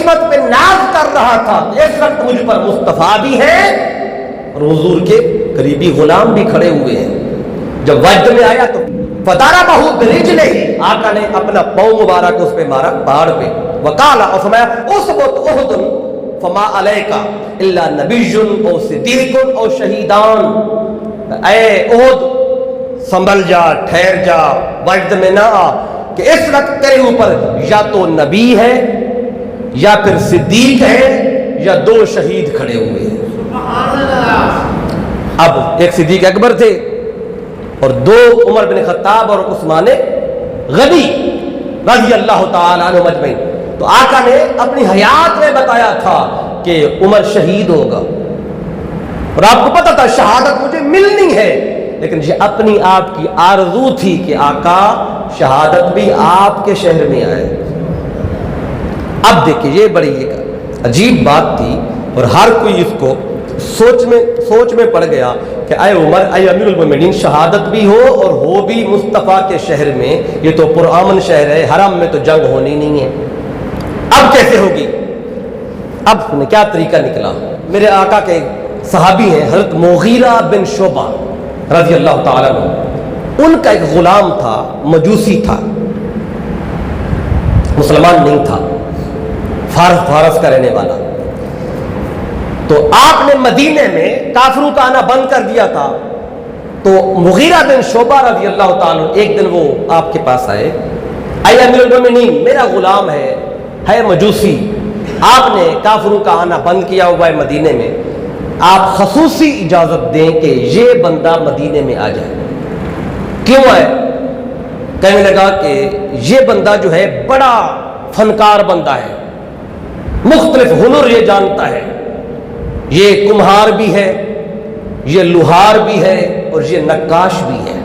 عصمت پہ ناز کر رہا تھا، اس وقت مجھ پر مصطفیٰ بھی ہے اور حضور کے قریبی غلام بھی کھڑے ہوئے ہیں۔ جب وجد میں آیا تو فضربہ برجلہ، آقا نے اپنا پاؤں مبارک اس پہ مارا پہاڑ پہ، وقال، اور فرمایا اثبت احد فما علیک الا نبی او صدیق او شہیدان، اے احد سنبھل جا، ٹھہر جا، وجد میں نہ آ کہ اس وقت تیرے اوپر یا تو نبی ہے یا پھر صدیق ہے یا دو شہید کھڑے ہوئے ہیں۔ اب ایک صدیق اکبر تھے اور دو عمر بن خطاب اور عثمان غنی رضی اللہ تعالی عنہ مجمعین۔ تو آقا نے اپنی حیات میں بتایا تھا کہ عمر شہید ہوگا، اور آپ کو پتا تھا شہادت مجھے ملنی ہے، لیکن یہ اپنی آپ کی آرزو تھی کہ آقا شہادت بھی آپ کے شہر میں آئے۔ اب دیکھیں یہ بڑی ایک عجیب بات تھی، اور ہر کوئی اس کو سوچ میں پڑ گیا کہ اے عمر، اے امیر المومنین، شہادت بھی ہو اور ہو بھی مصطفیٰ کے شہر میں، یہ تو پرامن شہر ہے، حرم میں تو جنگ ہونی نہیں ہے، اب کیسے ہوگی؟ اب کیا طریقہ نکلا؟ میرے آقا کے صحابی ہیں حضرت مغیرہ بن شعبہ رضی اللہ تعالیٰ عنہ، ان کا ایک غلام تھا، مجوسی تھا، مسلمان نہیں تھا، فارس کا رہنے والا۔ تو آپ نے مدینے میں کافروں کا آنا بند کر دیا تھا، تو مغیرہ بن شعبہ رضی اللہ تعالیٰ عنہ ایک دن وہ آپ کے پاس آئے، اے امیر المومنین، میرا غلام ہے مجوسی، آپ نے کافروں کا آنا بند کیا ہوا ہے مدینے میں، آپ خصوصی اجازت دیں کہ یہ بندہ مدینے میں آ جائے۔ کیوں ہے؟ کہنے لگا کہ یہ بندہ جو ہے بڑا فنکار بندہ ہے، مختلف ہنر یہ جانتا ہے، یہ کمہار بھی ہے، یہ لوہار بھی ہے، اور یہ نقاش بھی ہے،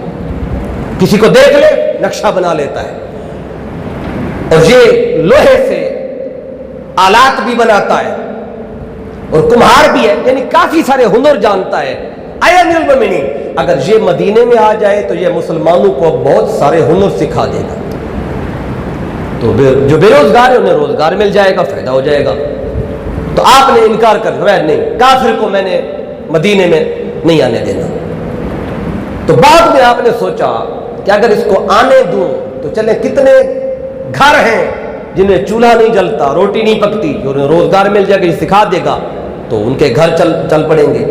کسی کو دیکھ لے نقشہ بنا لیتا ہے، اور یہ لوہے سے آلات بھی بناتا ہے اور کمہار بھی ہے، یعنی کافی سارے ہنر جانتا ہے۔ اے امیر المومنین، اگر یہ مدینے میں آ جائے تو یہ مسلمانوں کو بہت سارے ہنر سکھا دے گا، تو جو بے روزگار ہے انہیں روزگار مل جائے گا، فائدہ ہو جائے گا۔ تو آپ نے انکار کر دیا، نہیں، کافر کو میں نے مدینے میں نہیں آنے دینا۔ تو بعد میں آپ نے سوچا کہ اگر اس کو آنے دوں تو چلے کتنے گھر ہیں جنہیں چولہا نہیں جلتا، روٹی نہیں پکتی، جو انہیں روزگار مل جائے گا، یہ سکھا دے گا تو ان کے گھر چل پڑیں گے۔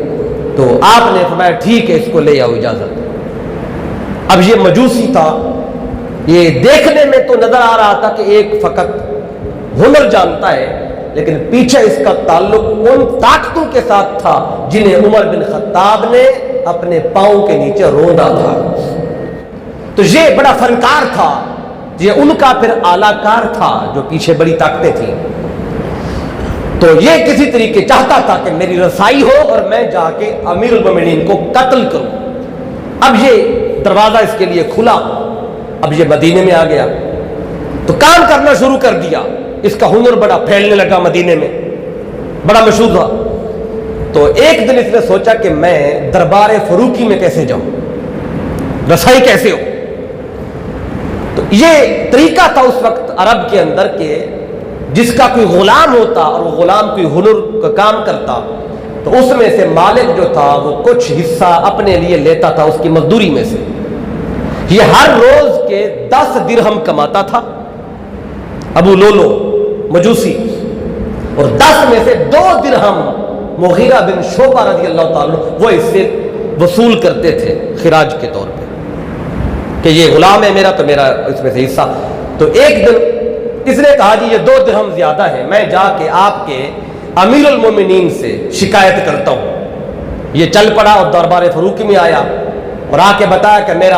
تو آپ نے فرمایا ٹھیک ہے، اس کو لے آؤ اجازت۔ اب یہ مجوسی تھا، یہ دیکھنے میں تو نظر آ رہا تھا کہ ایک فقط ہنر جانتا ہے، لیکن پیچھے اس کا تعلق ان طاقتوں کے ساتھ تھا جنہیں عمر بن خطاب نے اپنے پاؤں کے نیچے روندا تھا۔ تو یہ بڑا فنکار تھا، یہ ان کا پھر اعلیٰ کار تھا جو پیچھے بڑی طاقتیں تھیں۔ تو یہ کسی طریقے چاہتا تھا کہ میری رسائی ہو اور میں جا کے امیر المومنین کو قتل کروں۔ اب یہ دروازہ اس کے لیے کھلا، اب یہ مدینے میں آ گیا تو کام کرنا شروع کر دیا، اس کا ہنر بڑا پھیلنے لگا، مدینے میں بڑا مشہور تھا۔ تو ایک دن اس نے سوچا کہ میں دربار فروخی میں کیسے جاؤں، رسائی کیسے ہو۔ تو یہ طریقہ تھا اس وقت عرب کے اندر کہ جس کا کوئی غلام ہوتا اور وہ غلام کوئی ہنر کا کام کرتا تو اس میں سے مالک جو تھا وہ کچھ حصہ اپنے لیے لیتا تھا اس کی مزدوری میں سے۔ یہ ہر روز کے 10 درہم کماتا تھا ابو لولو مجوسی، اور 10 میں سے 2 درہم مغیرہ بن شعبہ رضی اللہ تعالیٰ وہ اس سے وصول کرتے تھے خراج کے طور پہ کہ یہ غلام ہے میرا تو میرا اس میں سے حصہ۔ تو ایک دن اس نے کہا جی یہ 2 درہم زیادہ ہے، میں جا کے آپ کے امیر المومنین سے شکایت کرتا ہوں۔ یہ چل پڑا اور دربار فروخی میں آیا اور آ کے بتایا کہ میرا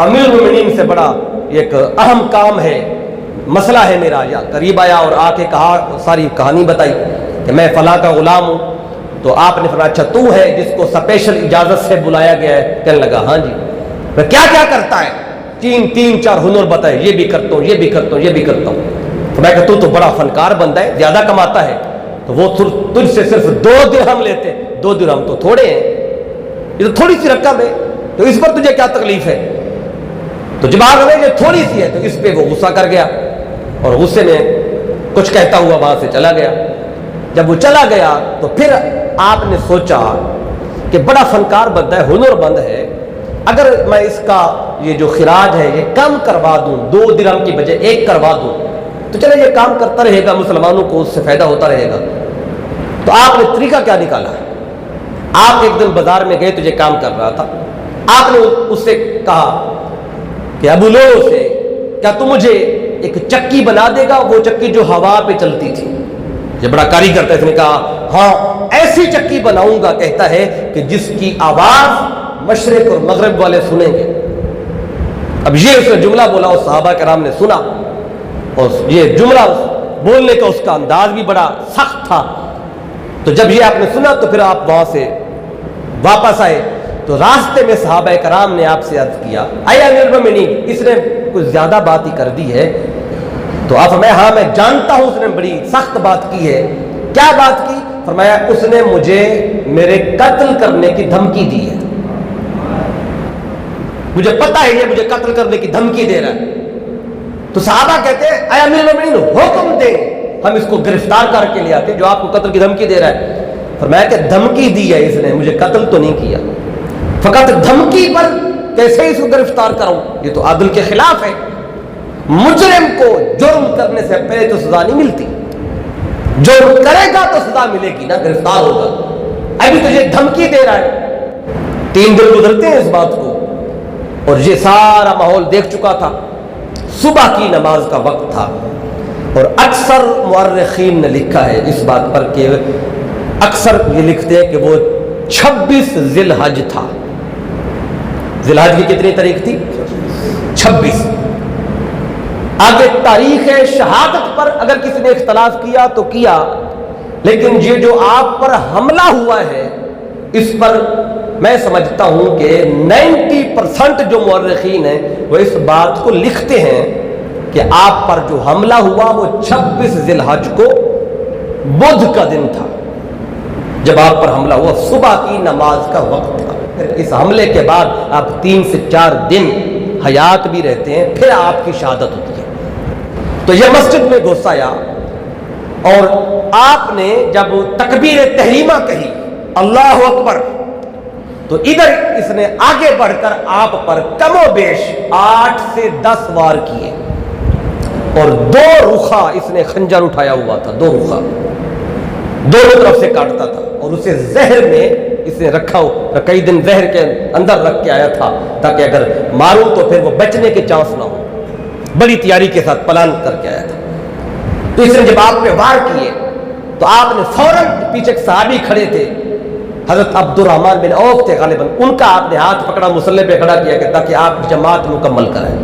امیر المومنین سے بڑا ایک اہم کام ہے، مسئلہ ہے میرا۔ یا قریب آیا اور آ کے کہا، ساری کہانی بتائی کہ میں فلاں کا غلام ہوں۔ تو آپ نے فرمایا اچھا تو ہے جس کو اسپیشل اجازت سے بلایا گیا ہے؟ کہنے لگا ہاں جی۔ میں کیا کرتا ہے؟ 3 ہنر بتائے، یہ بھی کرتا ہوں، یہ بھی کرتا ہوں، یہ بھی کرتا ہوں۔ تو میں کہا تو بڑا فنکار بندہ ہے، زیادہ کماتا ہے۔ تو وہ تجھ سے صرف 2 درہم لیتے، 2 درہم تو تھوڑے ہیں، یہ تو تھوڑی سی رقم ہے، تو اس پر تجھے کیا تکلیف ہے؟ تو جب آگے یہ تھوڑی سی ہے تو اس پہ وہ غصہ کر گیا اور غصے میں کچھ کہتا ہوا وہاں سے چلا گیا. جب وہ چلا گیا تو پھر آپ نے سوچا کہ بڑا فنکار بندہ ہے, ہنر مند ہے, اگر میں اس کا یہ جو خراج ہے یہ کم کروا دوں, 2 درہم کی بجائے 1 کروا دوں, تو چلے یہ کام کرتا رہے گا, مسلمانوں کو اس سے فائدہ ہوتا رہے گا. تو آپ نے طریقہ کیا نکالا؟ آپ ایک دن بازار میں گئے تو یہ کام کر رہا تھا. آپ نے اس سے کہا کہ ابو لولو سے, کیا تو مجھے ایک چکی بنا دے گا, وہ چکی جو ہوا پہ چلتی تھی. یہ بڑا کاریگر تھا, اس نے کہا ہاں ایسی چکی بناؤں گا, کہتا ہے کہ جس کی آواز مشرق اور مغرب والے سنیں گے. اب یہ اس نے جملہ بولا اور صحابہ کرام نے سنا, اور یہ جملہ بولنے کا اس کا انداز بھی بڑا سخت تھا. تو جب یہ آپ نے سنا تو پھر آپ وہاں سے واپس آئے تو راستے میں صحابہ کرام نے آپ سے عرض کیا, اے امیر المومنین, اس نے کچھ زیادہ بات ہی کر دی ہے. تو آپ فرمایا ہاں میں جانتا ہوں اس نے بڑی سخت بات کی ہے. کیا بات کی؟ فرمایا اس نے مجھے میرے قتل کرنے کی دھمکی دی ہے, مجھے پتا ہے یہ مجھے قتل کرنے کی دھمکی دے رہا ہے. تو صحابہ کہتے ہیں اے امیر المومنین حکم دیں, ہم اس کو گرفتار کر کے لے آتے جو آپ کو قتل کی دھمکی دے رہا ہے. فرمایا کہ دھمکی دی ہے اس نے, مجھے قتل تو نہیں کیا, فقط دھمکی پر کیسے اس کو گرفتار کروں, یہ تو عدل کے خلاف ہے. مجرم کو جرم کرنے سے پہلے تو سزا نہیں ملتی, جرم کرے گا تو سزا ملے گی نا, گرفتار ہوگا. ابھی تجھے دھمکی دے رہا ہے. 3 دن گزرتے ہیں اس بات کو, اور یہ سارا ماحول دیکھ چکا تھا. صبح کی نماز کا وقت تھا, اور اکثر مورخین نے لکھا ہے اس بات پر کہ اکثر یہ لکھتے ہیں کہ وہ 26 ذی الحج تھا. ذی الحج کی کتنی تاریخ تھی؟ 26. آگے تاریخ شہادت پر اگر کسی نے اختلاف کیا تو کیا, لیکن یہ جو آپ پر حملہ ہوا ہے اس پر میں سمجھتا ہوں کہ 90% جو مورخین ہیں وہ اس بات کو لکھتے ہیں کہ آپ پر جو حملہ ہوا وہ 26 ذی الحج کو بدھ کا دن تھا. جب آپ پر حملہ ہوا صبح کی نماز کا وقت تھا. پھر اس حملے کے بعد آپ 3 سے 4 دن حیات بھی رہتے ہیں, پھر آپ کی شہادت ہوتی ہے. تو یہ مسجد میں گھس آیا, اور آپ نے جب تکبیر تحریمہ کہی اللہ اکبر, تو ادھر اس نے آگے بڑھ کر آپ پر کم و بیش 8 سے 10 وار کیے, اور 2 رخا اس نے خنجر اٹھایا ہوا تھا, 2 رخا دونوں طرف سے کاٹتا تھا, اور اسے زہر میں اس نے رکھا ہو, کئی دن زہر کے اندر رکھ کے آیا تھا تاکہ اگر ماروں تو پھر وہ بچنے کے چانس نہ ہو. بڑی تیاری کے ساتھ پلان کر کے آیا تھا. تو اس نے جب آپ پہ وار کیے تو آپ نے فوراً, پیچھے ایک صحابی کھڑے تھے, حضرت عبد الرحمن بن عوف تھے غالباً, ان کا آپ نے ہاتھ پکڑا, مصلی پہ کھڑا کیا کہ تاکہ آپ جماعت مکمل کریں.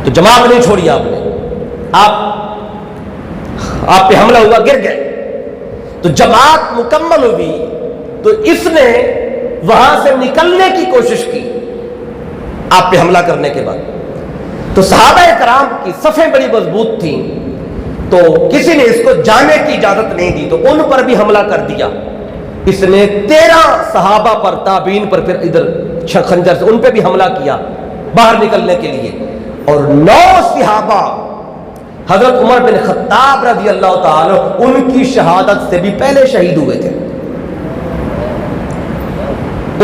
تو جماعت نہیں چھوڑی آپ نے, آپ پہ حملہ ہوا, گر گئے. تو جماعت مکمل ہوئی تو اس نے وہاں سے نکلنے کی کوشش کی آپ پہ حملہ کرنے کے بعد. تو صحابہ کرام کی صفیں بڑی مضبوط تھیں, تو کسی نے اس کو جانے کی اجازت نہیں دی, تو ان پر بھی حملہ کر دیا. اس نے 13 صحابہ پر, تابعین پر پھر ادھر خنجر سے ان پہ بھی حملہ کیا باہر نکلنے کے لیے. اور 9 صحابہ حضرت عمر بن خطاب رضی اللہ تعالی ان کی شہادت سے بھی پہلے شہید ہوئے تھے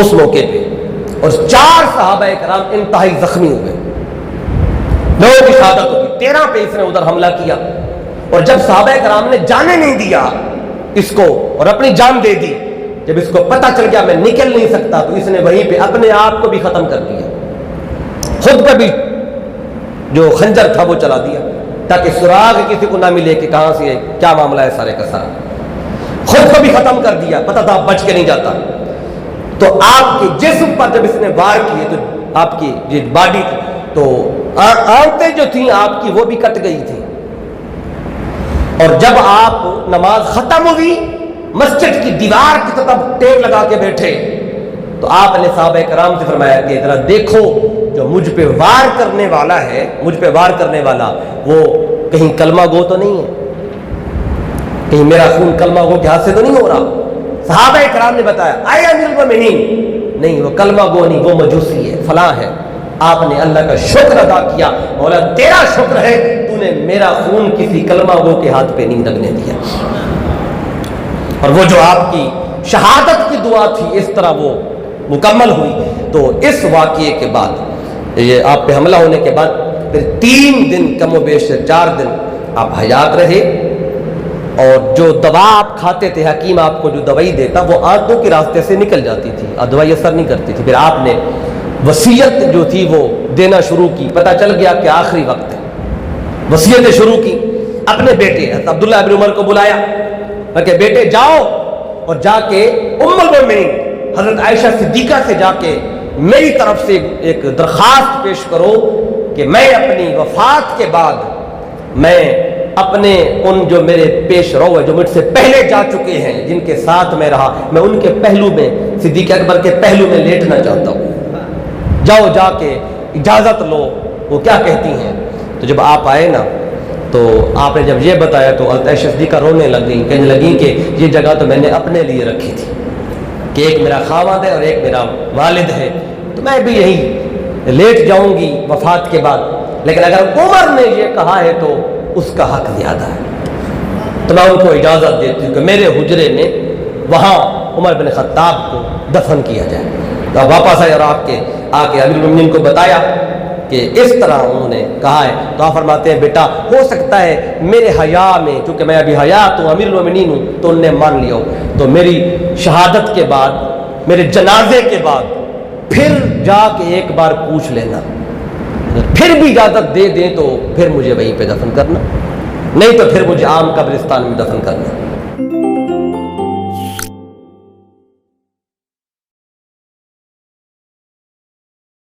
اس موقع پہ, اور 4 صحابہ کرام انتہائی زخمی ہوئے. 9 کی شہادت ہوگی, 13 پہ اس نے ادھر حملہ کیا. اور جب صحابہ کرام نے جانے نہیں دیا اس کو اور اپنی جان دے دی, جب اس کو پتہ چل گیا میں نکل نہیں سکتا, تو اس نے وہیں پہ اپنے آپ کو بھی ختم کر دیا, خود پہ بھی جو خنجر تھا وہ چلا دیا تاکہ سراغ کسی کو نہ ملے کہ کہاں سے کیا معاملہ ہے سارے کا سارا. خود کو بھی ختم کر دیا, پتہ تھا بچ کے نہیں جاتا. تو آپ کے جسم پر جب اس نے وار کیے تو آپ کی جو باڈی تھی, تو آنتیں جو تھیں آپ کی وہ بھی کٹ گئی تھی. اور جب آپ نماز ختم ہوئی, مسجد کی دیوار کی طرف ٹیک لگا کے بیٹھے, تو آپ نے صحابہ کرام سے فرمایا کہ ذرا دیکھو جو مجھ پہ وار کرنے والا ہے, مجھ پہ وار کرنے والا وہ کہیں کلمہ گو تو نہیں ہے, کہیں میرا خون کلمہ گو کے ہاتھ سے تو نہیں ہو رہا. صحابہ کرام نے بتایا اے امیر المومنین, نہیں وہ کلمہ گو نہیں, وہ مجوسی ہے, فلاں ہے. آپ نے اللہ کا شکر ادا کیا, مولا تیرا شکر ہے تو نے میرا خون کسی کلمہ گو کے ہاتھ پہ نہیں لگنے دیا۔ اور وہ جو آپ کی شہادت کی دعا تھی اس طرح وہ مکمل ہوئی۔ تو اس واقعے کے بعد، یہ آپ پہ حملہ ہونے کے بعد پھر 3 دن کم و بیش 4 دن آپ حیات رہے، اور جو دوا آپ کھاتے تھے، حکیم آپ کو جو دوائی دیتا وہ آنتوں کے راستے سے نکل جاتی تھی، دوائی اثر نہیں کرتی تھی۔ پھر آپ نے وصیت جو تھی وہ دینا شروع کی، پتہ چل گیا کہ آخری وقت ہے، وصیتیں شروع کی۔ اپنے بیٹے حضرت عبداللہ ابن عمر کو بلایا کہ بیٹے جاؤ اور جا کے ام المؤمنین حضرت عائشہ صدیقہ سے جا کے میری طرف سے ایک درخواست پیش کرو کہ میں اپنی وفات کے بعد میں اپنے ان جو میرے پیش رو ہے، جو مجھ سے پہلے جا چکے ہیں، جن کے ساتھ میں رہا، میں ان کے پہلو میں، صدیق اکبر کے پہلو میں لیٹنا چاہتا ہوں، جاؤ جا کے اجازت لو۔ وہ کیا کہتی ہیں؟ تو جب آپ آئے نا تو آپ نے جب یہ بتایا تو حضرت عائشہ صدیقہ رونے لگیں، کہنے لگیں کہ یہ جگہ تو میں نے اپنے لیے رکھی تھی کہ ایک میرا خاوند ہے اور ایک میرا والد ہے، تو میں بھی یہی لیٹ جاؤں گی وفات کے بعد، لیکن اگر عمر نے یہ کہا ہے تو اس کا حق زیادہ ہے، تو میں ان کو اجازت دیتی ہوں کہ میرے حجرے میں وہاں عمر بن خطاب کو دفن کیا جائے۔ تو آپ واپس آئے اور آپ کے آ کے امیر المومنین کو بتایا کہ اس طرح انہوں نے کہا ہے، تو آپ فرماتے ہیں بیٹا ہو سکتا ہے میرے حیا میں، چونکہ میں ابھی حیات ہوں، امیر المومنین ہوں، تو انہوں نے مان لیا ہو، تو میری شہادت کے بعد، میرے جنازے کے بعد پھر جا کے ایک بار پوچھ لینا، پھر بھی اجازت دے دیں تو پھر مجھے وہیں پہ دفن کرنا، نہیں تو پھر مجھے عام قبرستان میں دفن کرنا۔